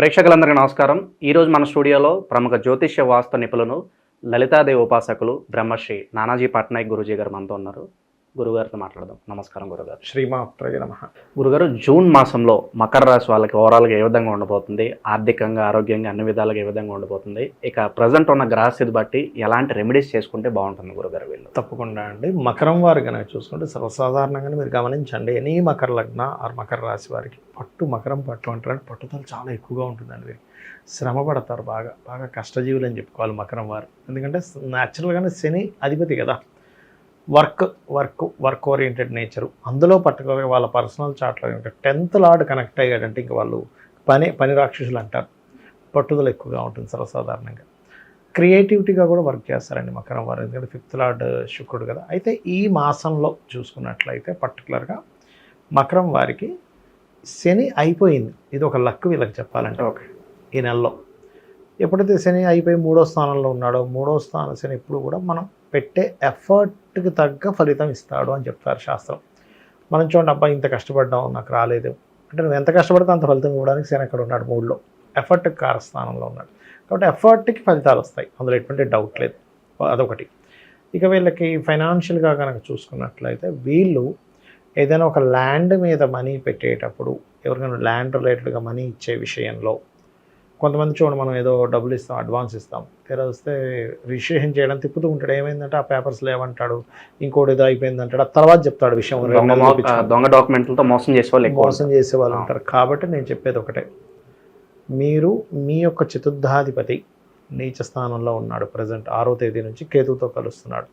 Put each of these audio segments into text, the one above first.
ప్రేక్షకులందరికీ నమస్కారం. ఈరోజు మన స్టూడియోలో ప్రముఖ జ్యోతిష్య వాస్తు నిపుణులు, లలితాదేవి ఉపాసకులు బ్రహ్మశ్రీ నానాజీ పట్నాయక్ గురూజీ గారు మనతో ఉన్నారు. గురుగారితో మాట్లాడదాం. నమస్కారం గురుగారు. శ్రీమాత్రేయ నమః. గురుగారు, జూన్ మాసంలో మకర రాశి వాళ్ళకి ఓవరాల్గా ఏ విధంగా ఉండబోతుంది? ఆర్థికంగా, ఆరోగ్యంగా అన్ని విధాలుగా ఏ విధంగా ఉండబోతుంది? ఇక ప్రజెంట్ ఉన్న గ్రహస్థితి బట్టి ఎలాంటి రెమెడీస్ చేసుకుంటే బాగుంటుంది గురుగారు వీళ్ళు? తప్పకుండా అండి. మకరం వారు కనుక చూసుకుంటే సర్వసాధారణంగానే మీరు గమనించండి, ఎనీ మకర లగ్న ఆర్ మకర రాశి వారికి మకరం పట్టు అంటారు, పట్టుదల చాలా ఎక్కువగా ఉంటుందండి. వీరికి శ్రమ పడతారు, బాగా కష్టజీవులు అని చెప్పుకోవాలి మకరం వారు. ఎందుకంటే న్యాచురల్గానే శని అధిపతి కదా, వర్క్ ఓరియంటెడ్ నేచరు. అందులో పట్టుకోగా వాళ్ళ పర్సనల్ చార్ట్లో ఇంకా 10th లార్డ్ కనెక్ట్ అయ్యాడంటే ఇంకా వాళ్ళు పని రాక్షసులు అంటారు. పట్టుదల ఎక్కువగా ఉంటుంది సర్వసాధారణంగా. క్రియేటివిటీగా కూడా వర్క్ చేస్తారండి మకరం వారు, ఎందుకంటే 5th లార్డ్ శుక్రుడు కదా. అయితే ఈ మాసంలో చూసుకున్నట్లయితే పర్టికులర్గా మకరం వారికి శని అయిపోయింది. ఇది ఒక లక్ వీళ్ళకి చెప్పాలంటే. ఓకే, ఈ నెలలో ఎప్పుడైతే శని అయిపోయి 3వ స్థానంలో ఉన్నాడో, 3వ స్థానం శని ఎప్పుడు కూడా మనం పెట్టే ఎఫర్ట్కి తగ్గ ఫలితం ఇస్తాడు అని చెప్తారు శాస్త్రం. మనం చూడండి, అబ్బాయి ఇంత కష్టపడ్డావు నాకు రాలేదు అంటే, నువ్వు ఎంత కష్టపడితే అంత ఫలితం ఇవ్వడానికి శని అక్కడ ఉన్నాడు 3లో, ఎఫర్ట్కి కారస్థానంలో ఉన్నాడు. కాబట్టి ఎఫర్ట్కి ఫలితాలు వస్తాయి, అందులో ఎటువంటి డౌట్ లేదు. అదొకటి. ఇక వీళ్ళకి ఫైనాన్షియల్గా కనుక చూసుకున్నట్లయితే వీళ్ళు ఏదైనా ఒక ల్యాండ్ మీద మనీ పెట్టేటప్పుడు, ఎవరికైనా ల్యాండ్ రిలేటెడ్గా మనీ ఇచ్చే విషయంలో, కొంతమంది చూడండి, మనం ఏదో డబ్బులు ఇస్తాం, అడ్వాన్స్ ఇస్తాం, తీరా వస్తే రిజిస్ట్రేషన్ చేయడం తిప్పుతూ ఉంటాడు. ఏమైందంటే ఆ పేపర్స్ లేవంటాడు, ఇంకోటి ఏదో అయిపోయింది అంటాడు, ఆ తర్వాత చెప్తాడు విషయం. దొంగ డాక్యుమెంట్లతో మోసం చేసే వాళ్ళు ఉంటారు. కాబట్టి నేను చెప్పేది ఒకటే, మీరు మీ యొక్క చతుర్థాధిపతి నీచ స్థానంలో ఉన్నాడు ప్రజెంట్ 6వ తేదీ నుంచి కేతువుతో కలుస్తున్నాడు.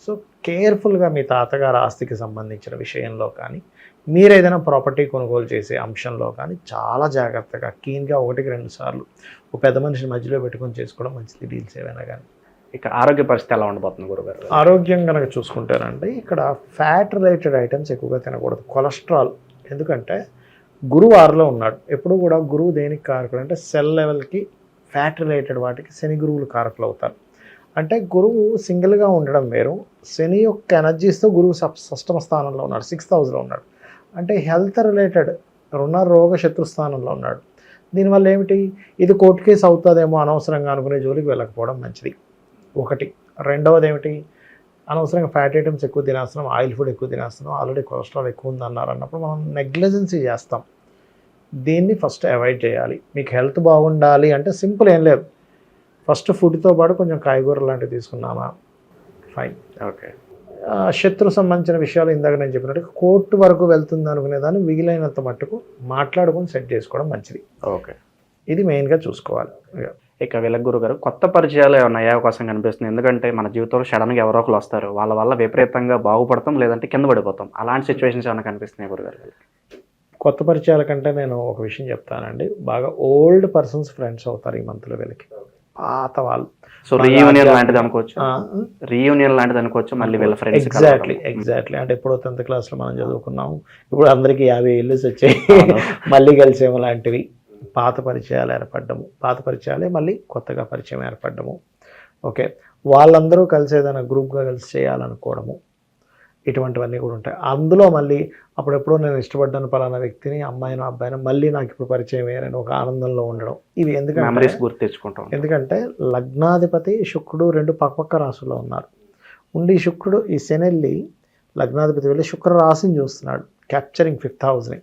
సో కేర్ఫుల్గా మీ తాతగారు ఆస్తికి సంబంధించిన విషయంలో కానీ, మీరు ఏదైనా ప్రాపర్టీ కొనుగోలు చేసే అంశంలో కానీ చాలా జాగ్రత్తగా కీన్గా 1-2 సార్లు ఒక పెద్ద మనిషిని మధ్యలో పెట్టుకొని చేసుకోవడం మంచిది, డీల్స్ ఏవైనా కానీ. ఇక ఆరోగ్య పరిస్థితి ఎలా ఉండబోతుంది గురుగారు? ఆరోగ్యం కనుక చూసుకుంటారంటే ఇక్కడ ఫ్యాట్ రిలేటెడ్ ఐటమ్స్ ఎక్కువగా తినకూడదు, కొలెస్ట్రాల్. ఎందుకంటే గురువు 6లో ఉన్నాడు. ఎప్పుడు కూడా గురువు దేనికి కారకుడు అంటే సెల్ లెవెల్కి ఫ్యాట్ రిలేటెడ్ వాటికి శని గురువులు కారకులు అవుతారు. అంటే గురువు సింగిల్గా ఉండడం వేరు, శని యొక్క ఎనర్జీస్తో గురువు 6వ స్థానంలో ఉన్నాడు, 6th హౌస్లో ఉన్నాడు. అంటే హెల్త్ రిలేటెడ్ రోగ శత్రుస్థానంలో ఉన్నాడు. దీనివల్ల ఏమిటి, ఇది కోర్టు కేసు అవుతుందేమో అనవసరంగా అనుకునే జోలికి వెళ్ళకపోవడం మంచిది. ఒకటి. రెండవది ఏమిటి, అనవసరంగా ఫ్యాట్ ఐటమ్స్ ఎక్కువ తినేస్తున్నాం, ఆయిల్ ఫుడ్ ఎక్కువ తినేస్తున్నాం, ఆల్రెడీ కొలెస్ట్రాల్ ఎక్కువ ఉంది అన్నప్పుడు మనం నెగ్లిజెన్సీ చేస్తాం. దీన్ని ఫస్ట్ అవాయిడ్ చేయాలి. మీకు హెల్త్ బాగుండాలి అంటే సింపుల్, ఏం లేదు, ఫస్ట్ ఫుడ్తో పాటు కొంచెం కాయగూరలు లాంటివి తీసుకున్నామా ఫైన్. ఓకే. శత్రు సంబంధించిన విషయాలు ఇందాక నేను చెప్పినట్టు కోర్టు వరకు వెళ్తుంది అనుకునేదాన్ని వీలైనంత మట్టుకు మాట్లాడుకొని సెట్ చేసుకోవడం మంచిది. ఓకే, ఇది మెయిన్గా చూసుకోవాలి. ఇక వీళ్ళకి గురుగారు కొత్త పరిచయాలు ఏమైనా అయ్యే అవకాశం కనిపిస్తుంది? ఎందుకంటే మన జీవితంలో సడన్గా ఎవరో ఒకరు వస్తారు, వాళ్ళ వల్ల విపరీతంగా బాగుపడతాం, లేదంటే కింద పడిపోతాం. అలాంటి సిచ్యువేషన్స్ ఏమైనా కనిపిస్తున్నాయి గురుగారు? కొత్త పరిచయాల కంటే నేను ఒక విషయం చెప్తానండి, బాగా ఓల్డ్ పర్సన్స్ ఫ్రెండ్స్ అవుతారు ఈ మంత్లో వీళ్ళకి, పాత వాళ్ళు. సో రీయూనియన్ లాంటిది అనుకోవచ్చు మళ్ళీ వీళ్ళ ఫ్రెండ్స్. ఎగ్జాక్ట్లీ. అంటే ఎప్పుడో 10th క్లాస్లో మనం చదువుకున్నాము, ఇప్పుడు అందరికీ 50 ఏళ్ళు వచ్చాయి, మళ్ళీ కలిసేమో లాంటివి. పాత పరిచయాలు ఏర్పడ్డము, పాత పరిచయాలే మళ్ళీ కొత్తగా పరిచయం ఏర్పడ్డము. ఓకే, వాళ్ళందరూ కలిసి ఏదైనా గ్రూప్గా కలిసి చేయాలనుకోవడము, ఇటువంటివన్నీ కూడా ఉంటాయి. అందులో మళ్ళీ అప్పుడెప్పుడో నేను ఇష్టపడ్డాను పలానా వ్యక్తిని, అమ్మాయినో అబ్బాయినో, మళ్ళీ నాకు ఇప్పుడు పరిచయం అయ్యారని ఒక ఆనందంలో ఉండడం. ఇవి ఎందుకంటే లగ్నాధిపతి శుక్రుడు 2 పక్క రాశుల్లో ఉన్నారు. ఉండి శుక్రుడు ఈ శనెల్లి లగ్నాధిపతి వెళ్ళి శుక్ర రాశిని చూస్తున్నాడు, క్యాప్చరింగ్ 5th హౌస్ని.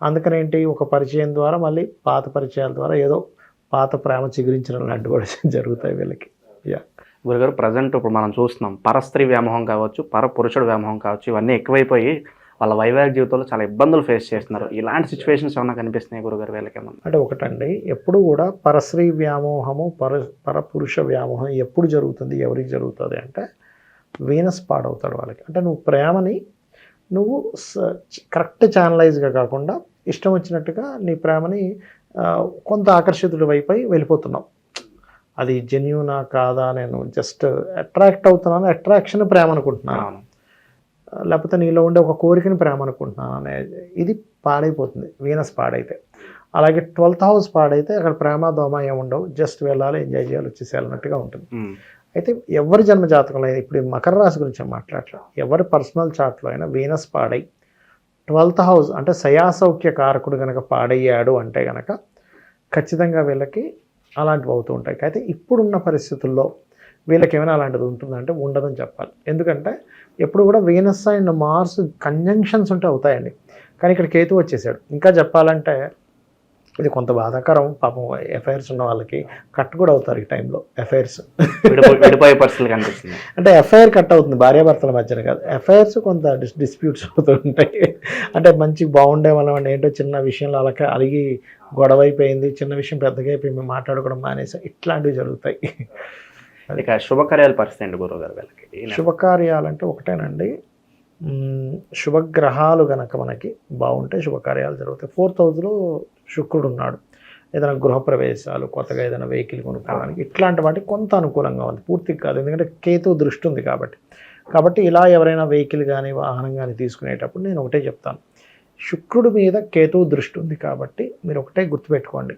అందుకనేంటి, ఒక పరిచయం ద్వారా మళ్ళీ పాత పరిచయాల ద్వారా ఏదో పాత ప్రేమ చిగురించడం లాంటి కూడా జరుగుతాయి వీళ్ళకి. గురుగారు, ప్రజెంట్ ఇప్పుడు మనం చూస్తున్నాం, పరస్త్రీ వ్యామోహం కావచ్చు, పరపురుషుడు వ్యామోహం కావచ్చు, ఇవన్నీ ఎక్కువైపోయి వాళ్ళ వైవాహిక జీవితంలో చాలా ఇబ్బందులు ఫేస్ చేస్తున్నారు. ఇలాంటి సిచ్యువేషన్స్ ఏమైనా కనిపిస్తున్నాయి గురుగారు వీళ్ళకి? అంటే ఒకటండి, ఎప్పుడు కూడా పరస్త్రీ వ్యామోహము, పరపురుష వ్యామోహం ఎప్పుడు జరుగుతుంది, ఎవరికి జరుగుతుంది అంటే వీనస్ పాడవుతాడు వాళ్ళకి. అంటే నువ్వు ప్రేమని నువ్వు కరెక్ట్ ఛానలైజ్గా కాకుండా ఇష్టం వచ్చినట్టుగా నీ ప్రేమని కొంత ఆకర్షితుడి వైపు వెళ్ళిపోతున్నావు. అది జెన్యూనా కాదా, నేను జస్ట్ అట్రాక్ట్ అవుతున్నాను, అట్రాక్షన్ ప్రేమ అనుకుంటున్నాను, లేకపోతే నీలో ఉండే ఒక కోరికని ప్రేమ అనుకుంటున్నాను అనేది, ఇది పాడైపోతుంది వీనస్ పాడైతే. అలాగే 12th హౌస్ పాడైతే అక్కడ ప్రేమ దోమ ఏముండవు, జస్ట్ వెళ్ళాలి, ఎంజాయ్ చేయాలి, వచ్చేసేయాలన్నట్టుగా ఉంటుంది. అయితే ఎవరి జన్మ జాతకంలో అయినా, ఇప్పుడు మకర రాశి గురించి మాట్లాడలేదు, ఎవరి పర్సనల్ చార్ట్లో అయినా వీనస్ పాడై 12th హౌస్ అంటే శయాసౌఖ్య కారకుడు కనుక పాడయ్యాడు అంటే కనుక ఖచ్చితంగా వీళ్ళకి అలాంటివి అవుతూ ఉంటాయి. అయితే ఇప్పుడున్న పరిస్థితుల్లో వీళ్ళకి ఏమైనా అలాంటిది ఉంటుందంటే ఉండదని చెప్పాలి. ఎందుకంటే ఎప్పుడు కూడా వీనస్ అండ్ మార్స్ కంజంక్షన్స్ ఉంటే అవుతాయండి. కానీ ఇక్కడ కేతు వచ్చేసాడు. ఇంకా చెప్పాలంటే ఇది కొంత బాధాకరం. పాపం ఎఫ్ఐఆర్స్ ఉన్న వాళ్ళకి కట్ కూడా అవుతారు ఈ టైంలో ఎఫ్ఐఆర్స్. విడిపోయే పరిస్థితులు కనిపిస్తుంది. అంటే ఎఫ్ఐఆర్ కట్ అవుతుంది భార్యాభర్తల మధ్యన కాదు, ఎఫ్ఐఆర్స్ కొంత డిస్ప్యూట్స్ అవుతూ ఉంటాయి. అంటే మంచి బాగుండే వాళ్ళం ఏంటో చిన్న విషయంలో అలా అలిగి గొడవ అయిపోయింది, చిన్న విషయం పెద్దగా అయిపోయి మేము మాట్లాడుకోవడం మానేసాం, ఇట్లాంటివి జరుగుతాయి. ఇక శుభకార్యాల పరిస్థితి అండి గురువు గారు వీళ్ళకి. శుభకార్యాలంటే ఒకటేనండి, శుభగ్రహాలు గనక మనకి బాగుంటే శుభకార్యాలు జరుగుతాయి. 4th హౌస్లో శుక్రుడు ఉన్నాడు. ఏదైనా గృహప్రవేశాలు, కొత్తగా ఏదైనా వెహికల్ కొనుక్కోవడానికి ఇట్లాంటి వాటికి కొంత అనుకూలంగా ఉంది, పూర్తిగా కాదు. ఎందుకంటే కేతు దృష్టి ఉంది కాబట్టి ఇలా ఎవరైనా వెహికల్ కానీ వాహనం కానీ తీసుకునేటప్పుడు నేను ఒకటే చెప్తాను, శుక్రుడి మీద కేతువు దృష్టి ఉంది కాబట్టి మీరు ఒకటే గుర్తుపెట్టుకోండి,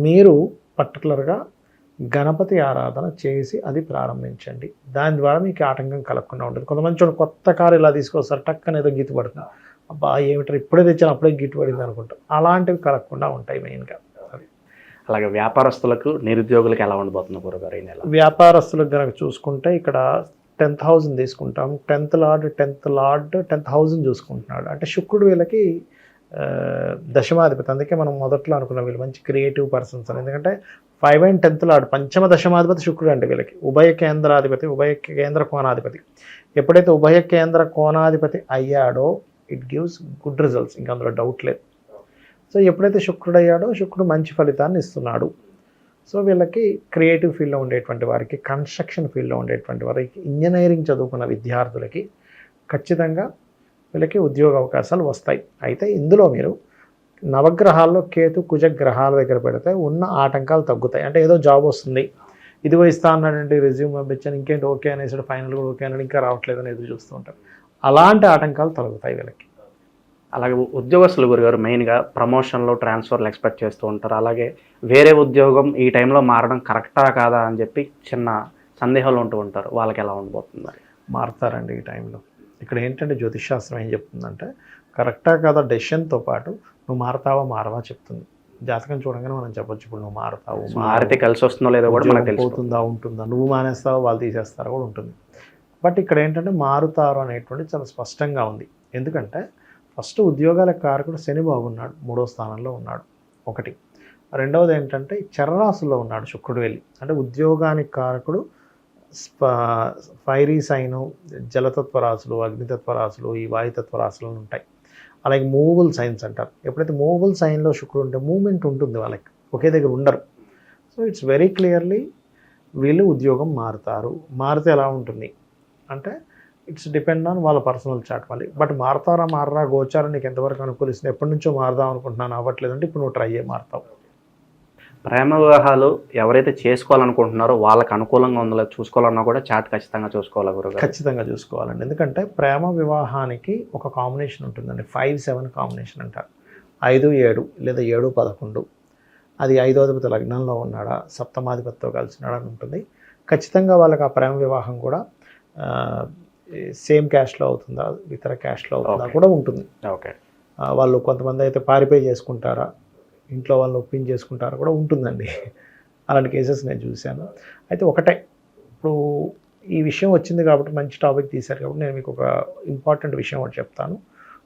మీరు పర్టికులర్గా గణపతి ఆరాధన చేసి అది ప్రారంభించండి. దాని ద్వారా మీకు ఆటంకం కలగకుండా ఉంటుంది. కొంతమంది చూడండి కొత్త కారు ఇలా తీసుకొస్తారు, టక్కన ఏదో గీత పడుతుంది, అబ్బా ఏమిటారు ఇప్పుడే తెచ్చాను అప్పుడే గీత పడింది అనుకుంటాం, అలాంటివి కలగకుండా ఉంటాయి మెయిన్గా. అలాగే వ్యాపారస్తులకు నిరుద్యోగులకు ఎలా ఉండబోతుంది గురుగారు ఈ నెల? వ్యాపారస్తులకు కనుక చూసుకుంటే ఇక్కడ 10th హౌస్ని తీసుకుంటాం. 10th లార్డ్ 10th హౌస్ని చూసుకుంటున్నాడు. అంటే శుక్రుడు వీళ్ళకి దశమాధిపతి. అందుకే మనం మొదట్లో అనుకున్నాం వీళ్ళు మంచి క్రియేటివ్ పర్సన్స్ అని. ఎందుకంటే 5 and 10th లార్డ్ పంచమ దశమాధిపతి శుక్రుడు అంటే వీళ్ళకి ఉభయ కేంద్రాధిపతి, ఉభయ కేంద్ర కోణాధిపతి. ఎప్పుడైతే ఉభయ కేంద్ర కోణాధిపతి అయ్యాడో ఇట్ గివ్స్ గుడ్ రిజల్ట్స్, ఇంకా అందులో డౌట్ లేదు. సో ఎప్పుడైతే శుక్రుడు అయ్యాడో శుక్రుడు మంచి ఫలితాన్ని ఇస్తున్నాడు. సో వీళ్ళకి క్రియేటివ్ ఫీల్డ్లో ఉండేటువంటి వారికి, కన్స్ట్రక్షన్ ఫీల్డ్లో ఉండేటువంటి వారికి, ఇంజనీరింగ్ చదువుకున్న విద్యార్థులకి ఖచ్చితంగా వీళ్ళకి ఉద్యోగ అవకాశాలు వస్తాయి. అయితే ఇందులో మీరు నవగ్రహాల్లో కేతు కుజ గ్రహాల దగ్గర పెడితే ఉన్న ఆటంకాలు తగ్గుతాయి. అంటే ఏదో జాబ్ వస్తుంది, ఇదిగో ఇస్తా అన్నాడంటే రెజ్యూమ్ పంపించాను, ఇంకేంటి ఓకే అనేసాడు, ఫైనల్ కూడా ఓకే అన్నాడు, ఇంకా రావట్లేదని ఎదురు చూస్తూ ఉంటారు. అలాంటి ఆటంకాలు తొలగుతాయి వీళ్ళకి. అలాగే ఉద్యోగస్తులు గురుగారు మెయిన్గా ప్రమోషన్లు, ట్రాన్స్ఫర్లు ఎక్స్పెక్ట్ చేస్తూ ఉంటారు. అలాగే వేరే ఉద్యోగం ఈ టైంలో మారడం కరెక్టా కాదా అని చెప్పి చిన్న సందేహాలు ఉంటూ ఉంటారు, వాళ్ళకి ఎలా ఉండబోతుంది మరి? మారుతారండి ఈ టైంలో. ఇక్కడ ఏంటంటే జ్యోతిషాస్త్రం ఏం చెప్తుందంటే కరెక్టా కాదా డెసిషన్తో పాటు నువ్వు మారతావా మారవా చెప్తుంది. జాతకం చూడగానే మనం చెప్పొచ్చు ఇప్పుడు నువ్వు మారతావు, మారితే కలిసి వస్తుందో లేదో కూడా మనకు తెలిసిపోతుందా, ఉంటుందా, నువ్వు మానేస్తావా వాళ్ళు తీసేస్తారా కూడా ఉంటుంది. బట్ ఇక్కడ ఏంటంటే మారుతారు అనేటువంటి చాలా స్పష్టంగా ఉంది. ఎందుకంటే ఫస్ట్ ఉద్యోగాల కారకుడు శని బాగున్నాడు, 3వ స్థానంలో ఉన్నాడు ఒకటి. రెండవది ఏంటంటే చరరాశుల్లో ఉన్నాడు శుక్రుడు వెళ్ళి, అంటే ఉద్యోగానికి కారకుడు ఫైరీ సైను, జలతత్వ రాశులు, అగ్నితత్వ రాశులు, ఈ వాయుతత్వ రాశులు ఉంటాయి. అలాగే మూవబుల్ సైన్స్ అంటారు. ఎప్పుడైతే మూవబుల్ సైన్లో శుక్రుడు ఉంటే మూమెంట్ ఉంటుంది, వాళ్ళకి ఒకే దగ్గర ఉండరు. సో ఇట్స్ వెరీ క్లియర్లీ వీళ్ళు ఉద్యోగం మారుతారు. మారితే ఎలా ఉంటుంది అంటే ఇట్స్ డిపెండ్ ఆన్ వాళ్ళ పర్సనల్ చాట్ మళ్ళీ. బట్ మారతారా మారరా గోచారం నీకు ఎంతవరకు అనుకూలిస్తుంది, ఎప్పటి నుంచో మారదాం అనుకుంటున్నాను అవ్వట్లేదంటే ఇప్పుడు నువ్వు ట్రై అయ్యే మారుతావు. ప్రేమ వివాహాలు ఎవరైతే చేసుకోవాలనుకుంటున్నారో వాళ్ళకి అనుకూలంగా ఉందో చూసుకోవాలన్నా కూడా చాట్ ఖచ్చితంగా చూసుకోవాలి గురుగారు. ఖచ్చితంగా చూసుకోవాలండి. ఎందుకంటే ప్రేమ వివాహానికి ఒక కాంబినేషన్ ఉంటుందండి, 5-7 కాంబినేషన్ అంటారు. 5-7 లేదా 7-11, అది 5వ అధిపతి లగ్నంలో ఉన్నాడా, సప్తమాధిపతితో కలిసి ఉన్నాడా అని ఉంటుంది. ఖచ్చితంగా వాళ్ళకి ఆ ప్రేమ వివాహం కూడా సేమ్ క్యాస్ట్లో అవుతుందా, ఇతర క్యాస్ట్లో అవుతుందా కూడా ఉంటుంది. ఓకే, వాళ్ళు కొంతమంది అయితే పారిపోయి చేసుకుంటారా, ఇంట్లో వాళ్ళు ఒప్పించేసుకుంటారా కూడా ఉంటుందండి. అలాంటి కేసెస్ నేను చూశాను. అయితే ఒకటే, ఇప్పుడు ఈ విషయం వచ్చింది కాబట్టి మంచి టాపిక్ తీశారు కాబట్టి నేను మీకు ఒక ఇంపార్టెంట్ విషయం ఒకటి చెప్తాను.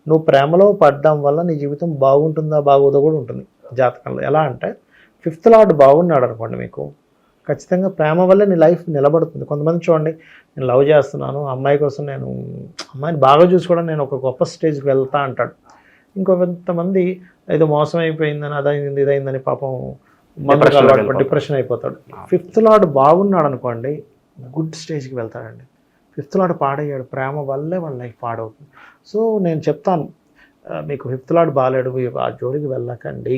నువ్వు ప్రేమలో పడడం వల్ల నీ జీవితం బాగుంటుందా బాగోదో కూడా ఉంటుంది జాతకంలో. ఎలా అంటే 5th లార్డ్ బాగున్నాడు అనుకోండి, మీకు ఖచ్చితంగా ప్రేమ వల్ల నీ లైఫ్ నిలబడుతుంది. కొంతమంది చూడండి, నేను లవ్ చేస్తున్నాను, అమ్మాయి కోసం నేను అమ్మాయిని బాగా చూసుకోవడం నేను ఒక గొప్ప స్టేజ్కి వెళ్తా అంటాడు. ఇంకొంతమంది ఏదో మోసం అయిపోయిందని, అదైంది ఇదైందని పాపం డిప్రెషన్ అయిపోతాడు. 5th లార్డ్ బాగున్నాడు అనుకోండి, గుడ్ స్టేజ్కి వెళ్తాడండి. 5th లార్డ్ పాడయ్యాడు, ప్రేమ వల్లే వాళ్ళ లైఫ్ పాడవుతుంది. సో నేను చెప్తాను మీకు, 5th లార్డ్ బాగాలేడు, ఆ జోలికి వెళ్ళకండి.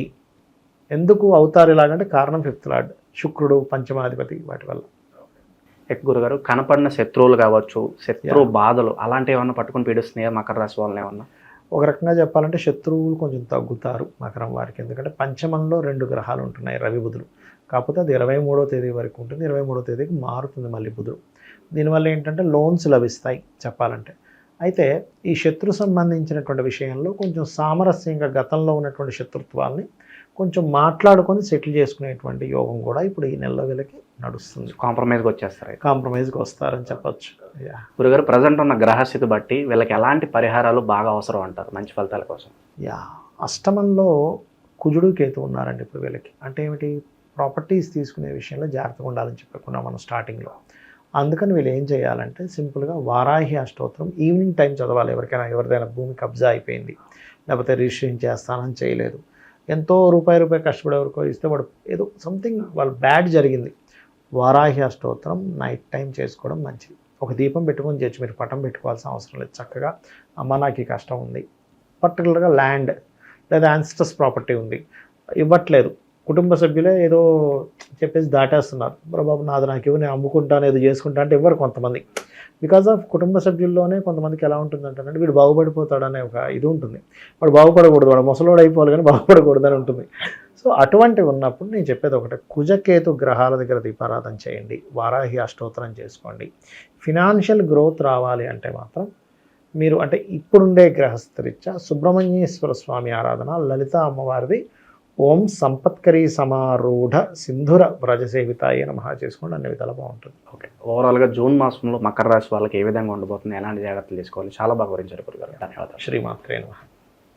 ఎందుకు అవుతారు ఇలాగంటే కారణం 5th లార్డ్ శుక్రుడు, పంచమాధిపతి, వాటి వల్ల. గురుగారు కనపడిన శత్రువులు కావచ్చు, శత్రు బాధలు అలాంటివి ఏమన్నా పట్టుకుని పీడిస్తున్నాయా మకర రాశి వాళ్ళని ఏమన్నా? ఒక రకంగా చెప్పాలంటే శత్రువులు కొంచెం తగ్గుతారు మకరం వారికి. ఎందుకంటే పంచమంలో 2 గ్రహాలు ఉంటున్నాయి, రవి బుధుడు. కాకపోతే అది 23వ తేదీ వరకు ఉంటుంది, 23వ తేదీకి మారుతుంది మళ్ళీ బుధుడు. దీనివల్ల ఏంటంటే లోన్స్ లభిస్తాయి చెప్పాలంటే. అయితే ఈ శత్రు సంబంధించినటువంటి విషయంలో కొంచెం సామరస్యంగా గతంలో ఉన్నటువంటి శత్రుత్వాల్ని కొంచెం మాట్లాడుకొని సెటిల్ చేసుకునేటువంటి యోగం కూడా ఇప్పుడు ఈ నెలలో వీళ్ళకి నడుస్తుంది. కాంప్రమైజ్కి వచ్చేస్తారు. కాంప్రమైజ్కి వస్తారని చెప్పొచ్చు. గురుగారు ప్రజెంట్ ఉన్న గ్రహస్థితి బట్టి వీళ్ళకి ఎలాంటి పరిహారాలు బాగా అవసరం అంటారు మంచి ఫలితాల కోసం? అష్టమంలో కుజుడు కేతు ఉన్నారండి ఇప్పుడు వీళ్ళకి. అంటే ఏమిటి, ప్రాపర్టీస్ తీసుకునే విషయంలో జాగ్రత్తగా ఉండాలని చెప్పుకున్నాం మనం స్టార్టింగ్లో. అందుకని వీళ్ళు ఏం చేయాలంటే సింపుల్గా వారాహి అష్టోత్తరం ఈవినింగ్ టైం చదవాలి. ఎవరిదైనా భూమి కబ్జా అయిపోయింది, లేకపోతే రిజిస్ట్రేషన్ చేస్తానని చేయలేదు, ఎంతో రూపాయి కష్టపడి ఎవరికో ఇస్తే వాడు ఏదో సంథింగ్ వాళ్ళు బ్యాడ్ జరిగింది, వారాహి అష్టోత్తరం నైట్ టైం చేసుకోవడం మంచిది. ఒక దీపం పెట్టుకొని చేయొచ్చు, మీరు పటం పెట్టుకోవాల్సిన అవసరం లేదు. చక్కగా అమ్మ నాకు ఈ కష్టం ఉంది, పర్టికులర్గా ల్యాండ్ లేదా యాన్సిస్టర్స్ ప్రాపర్టీ ఉంది, ఇవ్వట్లేదు, కుటుంబ సభ్యులే ఏదో చెప్పేసి దాటేస్తున్నారు, బాబు నాది నాకు ఇవ్వు నేను అమ్ముకుంటాను ఏదో చేసుకుంటా అంటే ఇవ్వరు కొంతమంది. బికాజ్ ఆఫ్ కుటుంబ సభ్యుల్లోనే కొంతమందికి ఎలా ఉంటుందంటే వీడు బాగుపడిపోతాడనే ఒక ఇది ఉంటుంది. వాడు బాగుపడకూడదు, వాడు ముసలోడు అయిపోవాలి కానీ బాగుపడకూడదని ఉంటుంది. సో అటువంటివి ఉన్నప్పుడు నేను చెప్పేది ఒకటే, కుజకేతు గ్రహాల దగ్గర దీపారాధన చేయండి, వారాహి అష్టోత్తరం చేసుకోండి. ఫినాన్షియల్ గ్రోత్ రావాలి అంటే మాత్రం మీరు అంటే ఇప్పుడుండే గ్రహస్థరీత్యా సుబ్రహ్మణ్యేశ్వర స్వామి ఆరాధన, లలిత అమ్మవారిది ఓం సంపత్కరీ సమారూఢ సింధుర వ్రజసేవితాయ నమః చేసుకోండి, అన్ని విధాలు బాగుంటుంది. ఓకే, ఓవరాల్గా జూన్ మాసంలో మకర రాశి వాళ్ళకి ఏ విధంగా ఉండబోతుంది, ఎలాంటి జాగ్రత్తలు తీసుకోవాలి, చాలా బాగా వివరించారు గురుగారు. ధన్యవాదాలు. శ్రీమాత్రే నమః.